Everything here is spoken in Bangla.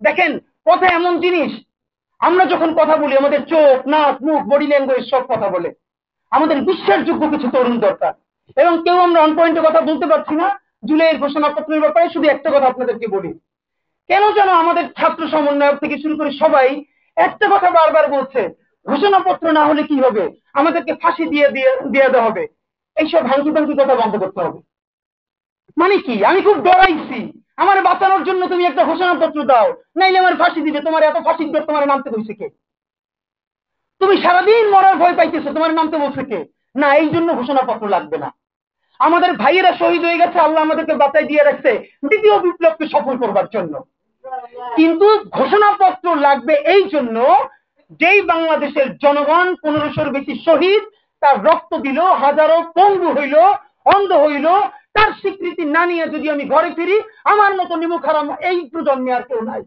দেখেন, কথা এমন জিনিস, আমরা যখন কথা বলি আমাদের চোখ, নাক, মুখ, বডি ল্যাঙ্গুয়েজ সব কথা বলে। আমাদের বিশ্বাসযোগ্য কিছু তরুণ দরকার, এবং কেউ আমরা অন পয়েন্টে কথা বলতে পারছি না। জুলাইয়ের ঘোষণাপত্রের ব্যাপারে শুধু একটা কথা আপনাদেরকে বলি, কেন যেন আমাদের ছাত্র সমন্বয়ক থেকে শুরু করে সবাই একটা কথা বারবার বলছে, ঘোষণাপত্র না হলে কি হবে, আমাদেরকে ফাঁসি দিয়ে দিয়ে দিয়ে দেওয়া হবে। এইসব ভাঙ্গি ভাঙ্গি কথা বন্ধ করতে হবে। মানে কি, আমি খুব ডরাইছি, আমার বাঁচানোর জন্য তুমি একটা ঘোষণাপত্র দাও, নাইলে আমার ফাঁসি দিবে। তোমার এত ফাঁসির ডর তোমার নামতে হয়েছে কে? তুমি সারাদিন মরার ভয় পাইতেছো, তোমার নামতে বলছে কে? না, এই জন্য ঘোষণাপত্র লাগবে না। আমাদের ভাইয়েরা শহীদ হয়ে গেছে, আল্লাহ আমাদেরকে বাঁচাই দিয়ে রাখছে দ্বিতীয় বিপ্লবকে সফল করবার জন্য। কিন্তু ঘোষণাপত্র লাগবে এই জন্য, যেই বাংলাদেশের জনগণ 1500-র বেশি শহীদ, তার রক্ত দিল, হাজারো পঙ্গু হইল, অন্ধ হইল, তার স্বীকৃতি না নিয়ে যদি আমি ঘরে ফিরি, আমার মতো নিমুখ হারাম এই প্রজন্মে আর কেউ নাই।